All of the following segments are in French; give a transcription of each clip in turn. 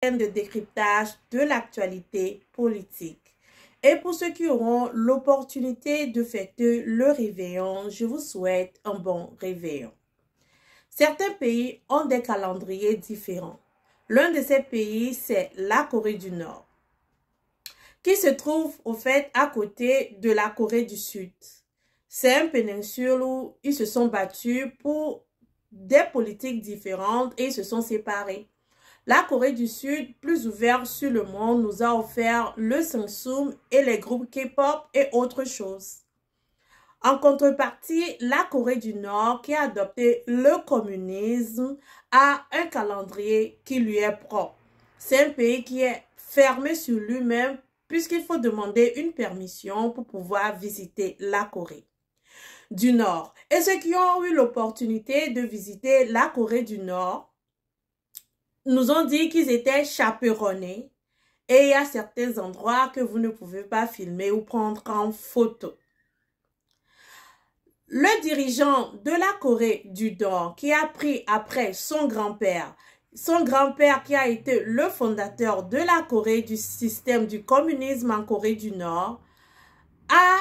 de décryptage de l'actualité politique. Et pour ceux qui auront l'opportunité de fêter le réveillon, je vous souhaite un bon réveillon. Certains pays ont des calendriers différents. L'un de ces pays, c'est la Corée du Nord, qui se trouve au fait à côté de la Corée du Sud. C'est une péninsule où ils se sont battus pour des politiques différentes et ils se sont séparés. La Corée du Sud, plus ouverte sur le monde, nous a offert le Samsung et les groupes K-pop et autres choses. En contrepartie, la Corée du Nord, qui a adopté le communisme, a un calendrier qui lui est propre. C'est un pays qui est fermé sur lui-même puisqu'il faut demander une permission pour pouvoir visiter la Corée du Nord. Et ceux qui ont eu l'opportunité de visiter la Corée du Nord nous ont dit qu'ils étaient chaperonnés et il y a certains endroits que vous ne pouvez pas filmer ou prendre en photo. Le dirigeant de la Corée du Nord qui a pris après son grand-père qui a été le fondateur de la Corée, du système du communisme en Corée du Nord, a,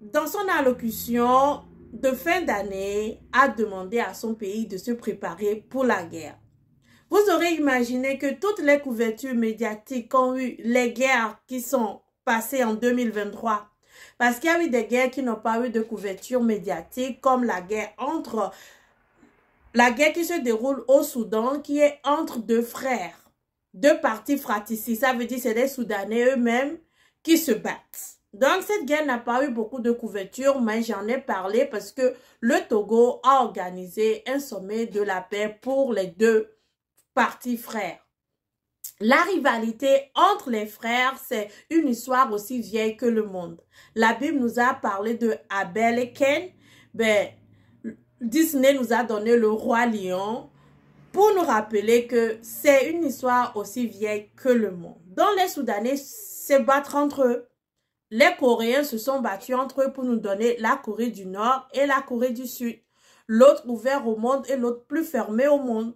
dans son allocution de fin d'année, a demandé à son pays de se préparer pour la guerre. Vous aurez imaginé que toutes les couvertures médiatiques qu'ont eu les guerres qui sont passées en 2023, parce qu'il y a eu des guerres qui n'ont pas eu de couverture médiatique, comme la guerre qui se déroule au Soudan, qui est entre deux frères, deux partis fratricides. Ça veut dire que c'est les Soudanais eux-mêmes qui se battent. Donc, cette guerre n'a pas eu beaucoup de couverture, mais j'en ai parlé parce que le Togo a organisé un sommet de la paix pour les deux partis frères. La rivalité entre les frères, c'est une histoire aussi vieille que le monde. La Bible nous a parlé de Abel et Cain. Disney nous a donné le roi lion pour nous rappeler que c'est une histoire aussi vieille que le monde. Donc les Soudanais se battent entre eux. Les Coréens se sont battus entre eux pour nous donner la Corée du Nord et la Corée du Sud. L'autre ouvert au monde et l'autre plus fermé au monde.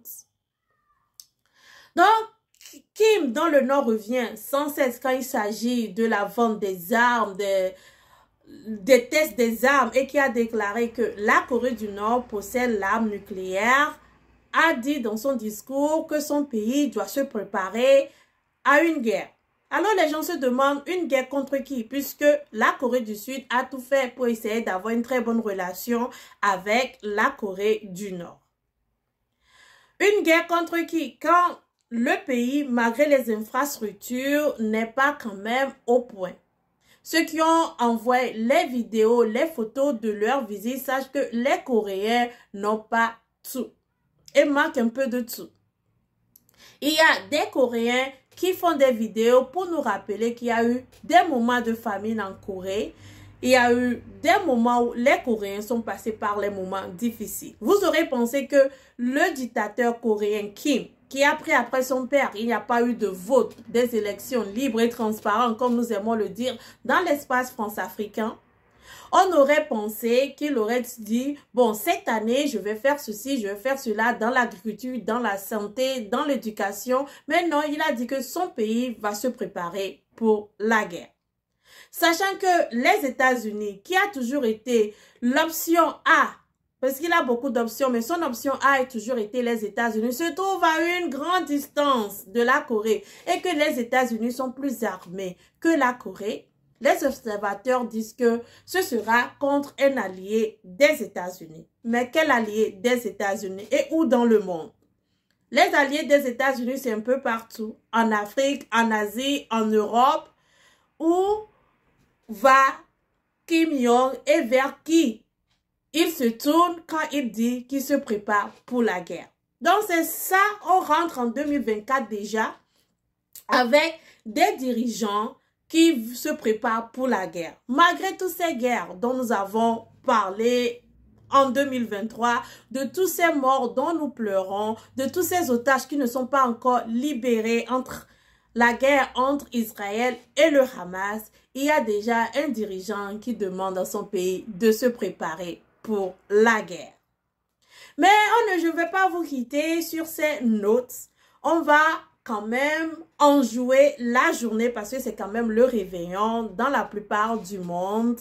Donc, Kim, dans le Nord, revient sans cesse quand il s'agit de la vente des armes, des tests des armes, et qui a déclaré que la Corée du Nord possède l'arme nucléaire, a dit dans son discours que son pays doit se préparer à une guerre. Alors les gens se demandent une guerre contre qui, puisque la Corée du Sud a tout fait pour essayer d'avoir une très bonne relation avec la Corée du Nord. Une guerre contre qui? Quand le pays, malgré les infrastructures, n'est pas quand même au point. Ceux qui ont envoyé les vidéos, les photos de leur visite sachent que les Coréens n'ont pas tout et manquent un peu de tout. Il y a des Coréens qui font des vidéos pour nous rappeler qu'il y a eu des moments de famine en Corée. Il y a eu des moments où les Coréens sont passés par les moments difficiles. Vous aurez pensé que le dictateur coréen Kim, qui a pris après son père, il n'y a pas eu de vote, des élections libres et transparentes, comme nous aimons le dire, dans l'espace france-africain. On aurait pensé qu'il aurait dit, bon, cette année, je vais faire ceci, je vais faire cela dans l'agriculture, dans la santé, dans l'éducation. Mais non, il a dit que son pays va se préparer pour la guerre. Sachant que les États-Unis, qui a toujours été l'option A, parce qu'il a beaucoup d'options, mais son option A a toujours été les États-Unis, se trouve à une grande distance de la Corée et que les États-Unis sont plus armés que la Corée, les observateurs disent que ce sera contre un allié des États-Unis. Mais quel allié des États-Unis et où dans le monde? Les alliés des États-Unis, c'est un peu partout, en Afrique, en Asie, en Europe, où va Kim Jong et vers qui il se tourne quand il dit qu'il se prépare pour la guerre. Donc c'est ça, on rentre en 2024 déjà avec des dirigeants qui se préparent pour la guerre. Malgré toutes ces guerres dont nous avons parlé en 2023, de tous ces morts dont nous pleurons, de tous ces otages qui ne sont pas encore libérés entre la guerre entre Israël et le Hamas, il y a déjà un dirigeant qui demande à son pays de se préparer pour la guerre. Mais je ne vais pas vous quitter sur ces notes. On va quand même enjouer la journée parce que c'est quand même le réveillon dans la plupart du monde.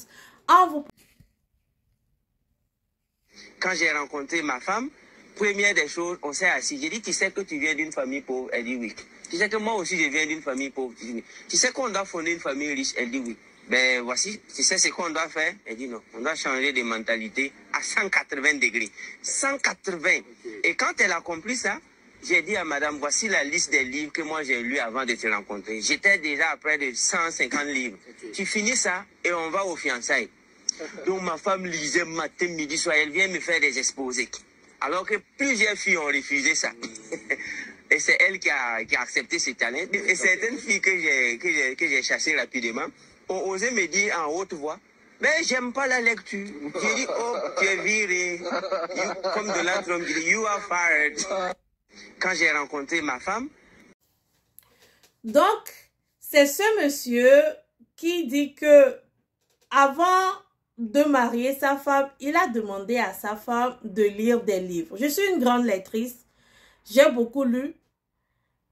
Quand j'ai rencontré ma femme, première des choses, on s'est assis. J'ai dit, tu sais que tu viens d'une famille pauvre? Elle dit oui. Tu sais que moi aussi, je viens d'une famille pauvre? Tu dis oui. Tu sais qu'on doit fonder une famille riche? Elle dit oui. Ben voici, tu sais ce qu'on doit faire? Elle dit non. On doit changer de mentalité à 180 degrés. 180. Et quand elle a compris ça, j'ai dit à madame, voici la liste des livres que moi j'ai lus avant de te rencontrer. J'étais déjà à près de 150 livres. Tu finis ça et on va aux fiançailles. Donc ma femme lisait matin, midi, soir. Elle vient me faire des exposés. Alors que plusieurs filles ont refusé ça. Et c'est elle qui a accepté ce talent. Et certaines filles que j'ai chassées rapidement ont osé me dire en haute voix, mais j'aime pas la lecture. J'ai dit, oh, tu es viré. Comme de l'autre, dit, you are fired. Quand j'ai rencontré ma femme. Donc, c'est ce monsieur qui dit que avant de marier sa femme, il a demandé à sa femme de lire des livres. Je suis une grande lectrice, j'ai beaucoup lu,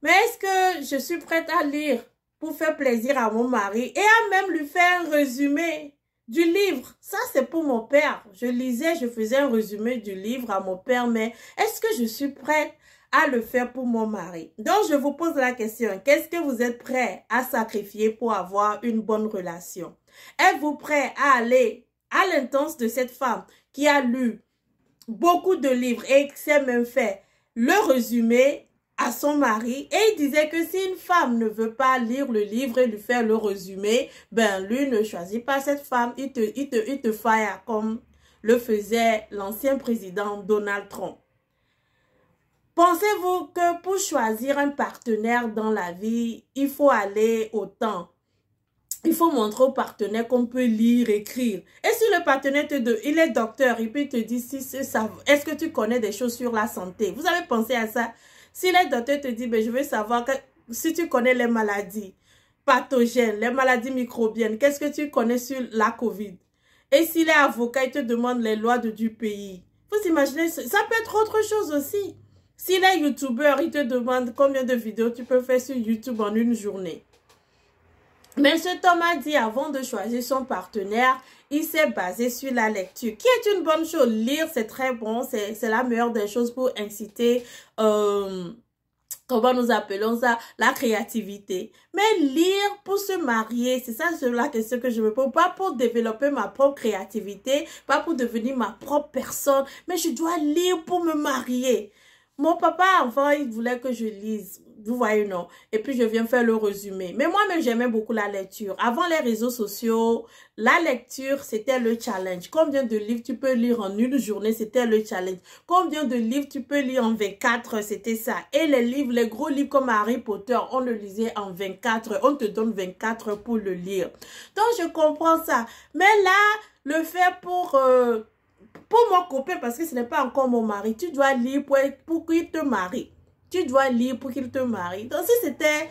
mais est-ce que je suis prête à lire pour faire plaisir à mon mari et à même lui faire un résumé du livre? Ça, c'est pour mon père. Je lisais, je faisais un résumé du livre à mon père, mais est-ce que je suis prête à le faire pour mon mari? Donc, je vous pose la question, qu'est-ce que vous êtes prêt à sacrifier pour avoir une bonne relation? Êtes-vous prêt à aller à l'intense de cette femme qui a lu beaucoup de livres et qui s'est même fait le résumé à son mari? Et il disait que si une femme ne veut pas lire le livre et lui faire le résumé, ben lui ne choisit pas cette femme, il te fire comme le faisait l'ancien président Donald Trump. Pensez-vous que pour choisir un partenaire dans la vie, il faut aller au temps? Il faut montrer au partenaire qu'on peut lire, écrire. Et si le partenaire il est docteur, il peut te dire, est-ce que tu connais des choses sur la santé? Vous avez pensé à ça? Si le docteur te dit, ben, je veux savoir si tu connais les maladies pathogènes, les maladies microbiennes, qu'est-ce que tu connais sur la COVID? Et s'il est avocat, il te demande les lois du pays. Vous imaginez, ça peut être autre chose aussi. S'il est youtubeur, il te demande combien de vidéos tu peux faire sur YouTube en une journée. Mais cet homme a dit avant de choisir son partenaire, il s'est basé sur la lecture, qui est une bonne chose. Lire, c'est très bon, c'est la meilleure des choses pour inciter, comment nous appelons ça, la créativité. Mais lire pour se marier, c'est ça la question que je me pose. Pas pour développer ma propre créativité, pas pour devenir ma propre personne, mais je dois lire pour me marier. Mon papa, avant, il voulait que je lise. Vous voyez, non? Et puis, je viens faire le résumé. Mais moi-même, j'aimais beaucoup la lecture. Avant les réseaux sociaux, la lecture, c'était le challenge. Combien de livres tu peux lire en une journée? C'était le challenge. Combien de livres tu peux lire en 24 heures? C'était ça. Et les livres, les gros livres comme Harry Potter, on le lisait en 24 heures. On te donne 24 heures pour le lire. Donc, je comprends ça. Mais là, le fait pour mon copain, parce que ce n'est pas encore mon mari, tu dois lire pour qu'il te marie. Tu dois lire pour qu'il te marie. Donc, si c'était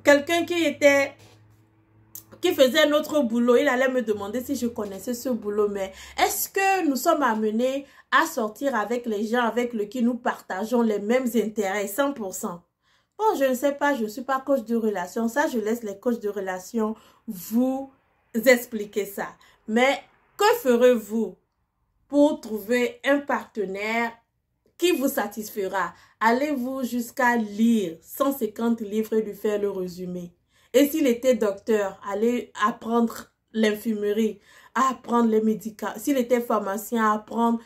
quelqu'un qui faisait un autre boulot, il allait me demander si je connaissais ce boulot. Mais est-ce que nous sommes amenés à sortir avec les gens avec lesquels nous partageons les mêmes intérêts, 100%? Bon, je ne sais pas, je ne suis pas coach de relation. Ça, je laisse les coachs de relation vous expliquer ça. Mais que ferez-vous pour trouver un partenaire qui vous satisfera? Allez-vous jusqu'à lire 150 livres et lui faire le résumé? Et s'il était docteur, allez apprendre l'infirmerie, apprendre les médicaments. S'il était pharmacien, apprendre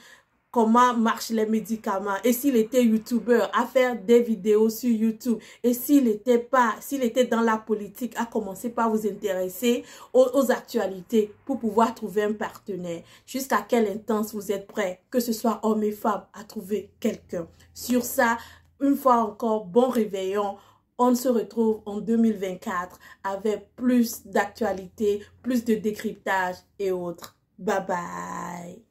comment marchent les médicaments. Et s'il était youtubeur, à faire des vidéos sur YouTube. Et s'il était dans la politique, à commencer par vous intéresser aux actualités pour pouvoir trouver un partenaire. Jusqu'à quelle intense vous êtes prêts, que ce soit hommes et femmes, à trouver quelqu'un. Sur ça, une fois encore, bon réveillon. On se retrouve en 2024 avec plus d'actualités, plus de décryptage et autres. Bye bye.